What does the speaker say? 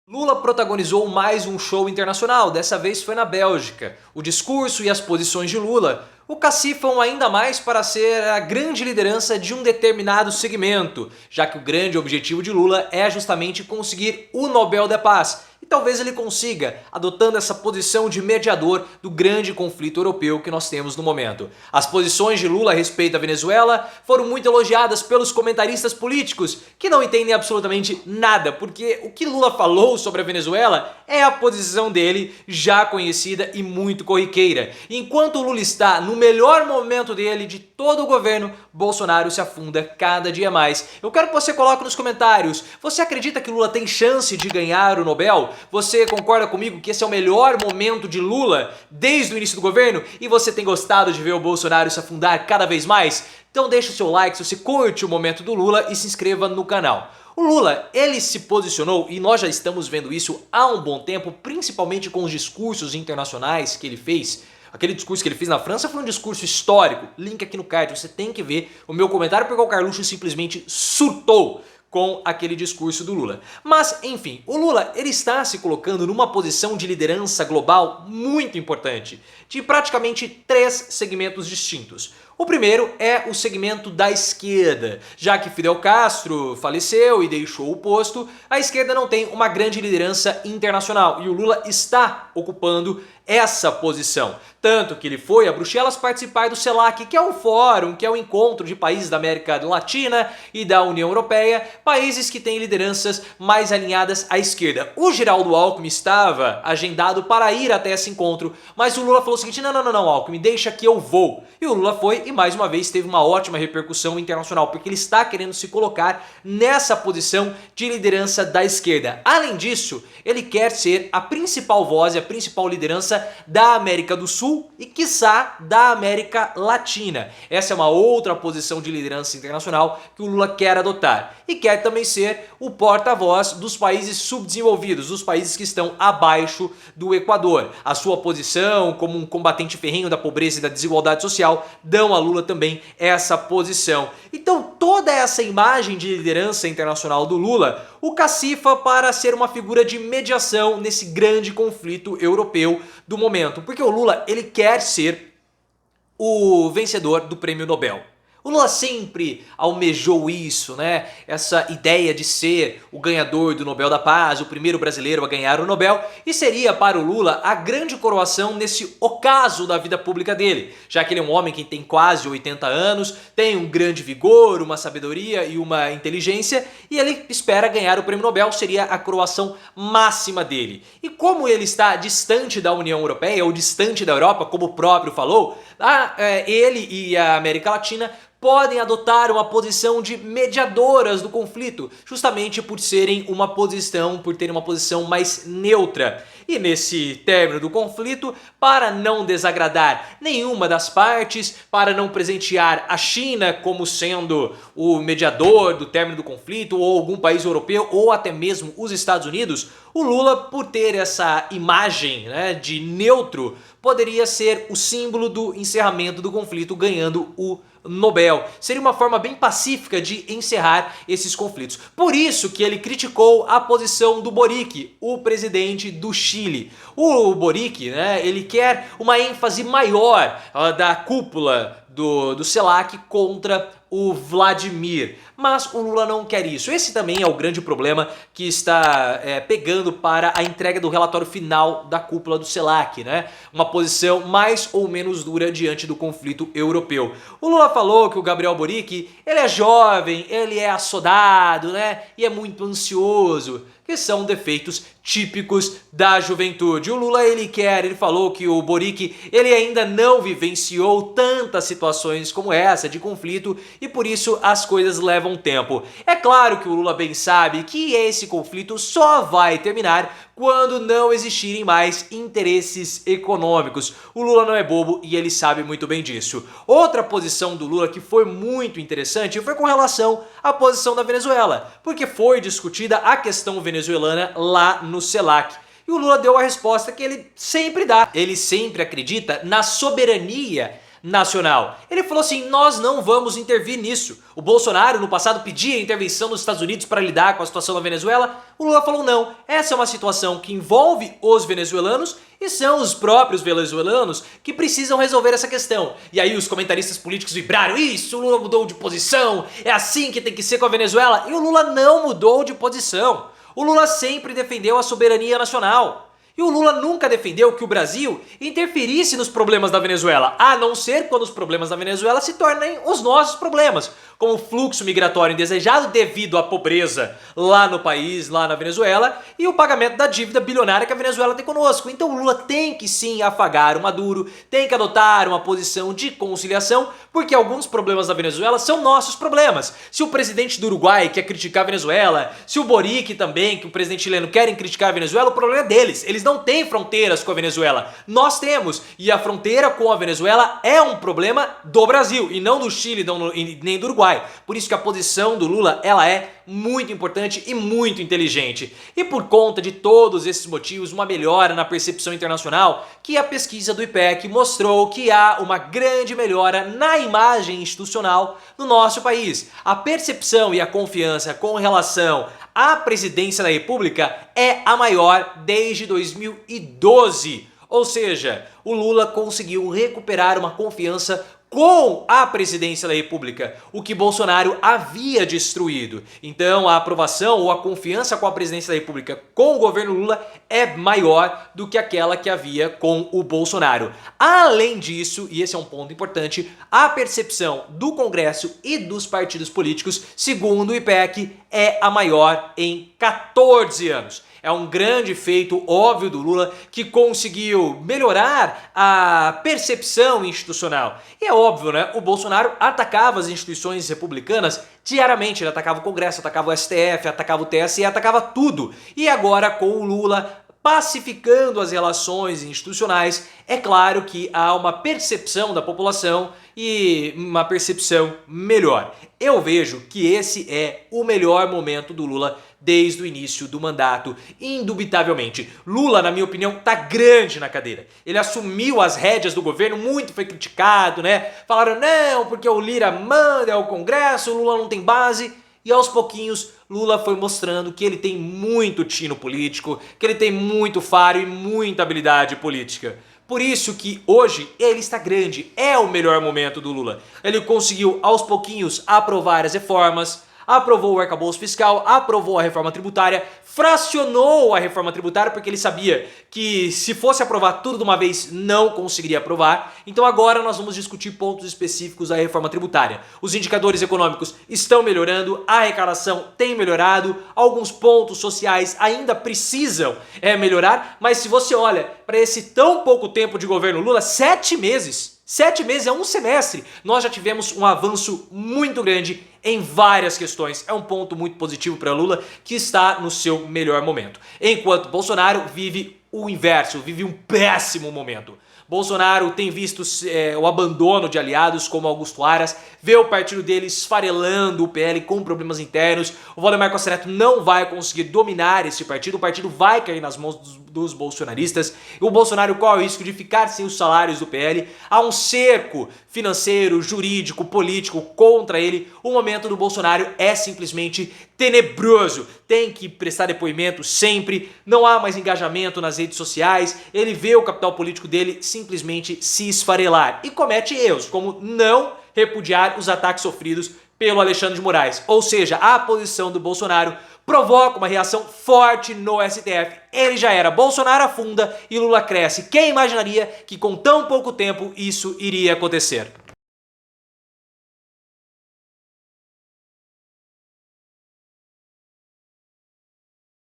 Lula protagonizou mais um show internacional, dessa vez foi na Bélgica. O discurso e as posições de Lula o cacifam ainda mais para ser a grande liderança de um determinado segmento, já que o grande objetivo de Lula é justamente conseguir o Nobel da Paz. E talvez ele consiga, adotando essa posição de mediador do grande conflito europeu que nós temos no momento. As posições de Lula a respeito da Venezuela foram muito elogiadas pelos comentaristas políticos, que não entendem absolutamente nada, porque o que Lula falou sobre a Venezuela é a posição dele já conhecida e muito corriqueira. Enquanto o Lula está no melhor momento dele de todo o governo, Bolsonaro se afunda cada dia mais. Eu quero que você coloque nos comentários, você acredita que Lula tem chance de ganhar o Nobel? Você concorda comigo que esse é o melhor momento de Lula desde o início do governo? E você tem gostado de ver o Bolsonaro se afundar cada vez mais? Então deixa o seu like se você curte o momento do Lula e se inscreva no canal. O Lula, ele se posicionou, e nós já estamos vendo isso há um bom tempo, principalmente com os discursos internacionais que ele fez. Aquele discurso que ele fez na França foi um discurso histórico. Link aqui no card, você tem que ver o meu comentário porque o Carluxo simplesmente surtou com aquele discurso do Lula. Mas, enfim, o Lula ele está se colocando numa posição de liderança global muito importante, de praticamente três segmentos distintos. O primeiro é o segmento da esquerda. Já que Fidel Castro faleceu e deixou o posto, a esquerda não tem uma grande liderança internacional e o Lula está ocupando essa posição. Tanto que ele foi a Bruxelas participar do CELAC, que é um fórum, que é um encontro de países da América Latina e da União Europeia, países que têm lideranças mais alinhadas à esquerda. O Geraldo Alckmin estava agendado para ir até esse encontro, mas o Lula falou o seguinte: não, Alckmin, deixa que eu vou. E o Lula foi e mais uma vez teve uma ótima repercussão internacional, porque ele está querendo se colocar nessa posição de liderança da esquerda. Além disso, ele quer ser a principal voz e a principal liderança da América do Sul e, quiçá, da América Latina. Essa é uma outra posição de liderança internacional que o Lula quer adotar. E quer também ser o porta-voz dos países subdesenvolvidos, dos países que estão abaixo do Equador. A sua posição como um combatente ferrenho da pobreza e da desigualdade social dão a Lula também essa posição. Então toda essa imagem de liderança internacional do Lula o cacifa para ser uma figura de mediação nesse grande conflito europeu do momento. Porque o Lula ele quer ser o vencedor do Prêmio Nobel. O Lula sempre almejou isso, né? Essa ideia de ser o ganhador do Nobel da Paz, o primeiro brasileiro a ganhar o Nobel, e seria para o Lula a grande coroação nesse ocaso da vida pública dele, já que ele é um homem que tem quase 80 anos, tem um grande vigor, uma sabedoria e uma inteligência, e ele espera ganhar o Prêmio Nobel, seria a coroação máxima dele. E como ele está distante da União Europeia, ou distante da Europa, como o próprio falou, ele e a América Latina podem adotar uma posição de mediadoras do conflito, justamente por terem uma posição mais neutra. E nesse término do conflito, para não desagradar nenhuma das partes, para não presentear a China como sendo o mediador do término do conflito, ou algum país europeu, ou até mesmo os Estados Unidos, o Lula, por ter essa imagem, né, de neutro, poderia ser o símbolo do encerramento do conflito, ganhando o Nobel. Seria uma forma bem pacífica de encerrar esses conflitos. Por isso que ele criticou a posição do Boric, o presidente do Chile. O Boric, né, ele quer uma ênfase maior da cúpula do CELAC contra o Vladimir, mas o Lula não quer isso. Esse também é o grande problema que está pegando para a entrega do relatório final da cúpula do CELAC, né? Uma posição mais ou menos dura diante do conflito europeu. O Lula falou que o Gabriel Boric, ele é jovem, ele é assodado, né? E é muito ansioso, que são defeitos típicos da juventude. O Lula ele falou que o Boric ele ainda não vivenciou tantas situações como essa de conflito e por isso as coisas levam tempo. É claro que o Lula bem sabe que esse conflito só vai terminar quando não existirem mais interesses econômicos. O Lula não é bobo e ele sabe muito bem disso. Outra posição do Lula que foi muito interessante foi com relação à posição da Venezuela, porque foi discutida a questão venezuelana lá no CELAC. E o Lula deu a resposta que ele sempre dá. Ele sempre acredita na soberania nacional. Ele falou assim: nós não vamos intervir nisso. O Bolsonaro no passado pedia intervenção dos Estados Unidos para lidar com a situação da Venezuela. O Lula falou: não, essa é uma situação que envolve os venezuelanos e são os próprios venezuelanos que precisam resolver essa questão. E aí os comentaristas políticos vibraram: isso, o Lula mudou de posição, é assim que tem que ser com a Venezuela. E o Lula não mudou de posição. O Lula sempre defendeu a soberania nacional. E o Lula nunca defendeu que o Brasil interferisse nos problemas da Venezuela, a não ser quando os problemas da Venezuela se tornem os nossos problemas, como o fluxo migratório indesejado devido à pobreza lá no país, lá na Venezuela, e o pagamento da dívida bilionária que a Venezuela tem conosco. Então o Lula tem que sim afagar o Maduro, tem que adotar uma posição de conciliação, porque alguns problemas da Venezuela são nossos problemas. Se o presidente do Uruguai quer criticar a Venezuela, se o Boric também, que o presidente chileno, querem criticar a Venezuela, o problema é deles. Eles não têm fronteiras com a Venezuela. Nós temos. E a fronteira com a Venezuela é um problema do Brasil e não do Chile nem do Uruguai. Por isso que a posição do Lula, ela é muito importante e muito inteligente. E por conta de todos esses motivos, uma melhora na percepção internacional, que a pesquisa do IPEC mostrou que há uma grande melhora na imagem institucional no nosso país. A percepção e a confiança com relação à presidência da República é a maior desde 2012. Ou seja, o Lula conseguiu recuperar uma confiança com a presidência da República, o que Bolsonaro havia destruído. Então a aprovação ou a confiança com a presidência da República com o governo Lula é maior do que aquela que havia com o Bolsonaro. Além disso, e esse é um ponto importante, a percepção do Congresso e dos partidos políticos, segundo o IPEC, é a maior em 14 anos. É um grande feito óbvio do Lula que conseguiu melhorar a percepção institucional. E é óbvio, né? O Bolsonaro atacava as instituições republicanas diariamente. Ele atacava o Congresso, atacava o STF, atacava o TSE, atacava tudo. E agora com o Lula pacificando as relações institucionais, é claro que há uma percepção da população e uma percepção melhor. Eu vejo que esse é o melhor momento do Lula desde o início do mandato, indubitavelmente. Lula, na minha opinião, tá grande na cadeira. Ele assumiu as rédeas do governo, muito foi criticado, né? Falaram, não, porque o Lira manda, é o Congresso, o Lula não tem base. E aos pouquinhos, Lula foi mostrando que ele tem muito tino político, que ele tem muito faro e muita habilidade política. Por isso que hoje ele está grande, é o melhor momento do Lula. Ele conseguiu aos pouquinhos aprovar as reformas, aprovou o arcabouço fiscal, aprovou a reforma tributária, fracionou a reforma tributária porque ele sabia que se fosse aprovar tudo de uma vez não conseguiria aprovar. Então agora nós vamos discutir pontos específicos da reforma tributária. Os indicadores econômicos estão melhorando, a arrecadação tem melhorado, alguns pontos sociais ainda precisam melhorar, mas se você olha para esse tão pouco tempo de governo Lula, 7 meses... 7 meses é um semestre. Nós já tivemos um avanço muito grande em várias questões. É um ponto muito positivo para Lula, que está no seu melhor momento. Enquanto Bolsonaro vive o inverso, vive um péssimo momento. Bolsonaro tem visto o abandono de aliados como Augusto Aras, vê o partido dele esfarelando o PL com problemas internos. O Valdemar Costa Neto não vai conseguir dominar esse partido, o partido vai cair nas mãos dos bolsonaristas. E o Bolsonaro corre o risco de ficar sem os salários do PL. Há um cerco financeiro, jurídico, político contra ele. O momento do Bolsonaro é simplesmente tenebroso. Tem que prestar depoimento sempre, não há mais engajamento nas redes sociais, ele vê o capital político dele simplesmente se esfarelar e comete erros, como não repudiar os ataques sofridos pelo Alexandre de Moraes. Ou seja, a posição do Bolsonaro provoca uma reação forte no STF. Ele já era, Bolsonaro afunda e Lula cresce. Quem imaginaria que com tão pouco tempo isso iria acontecer?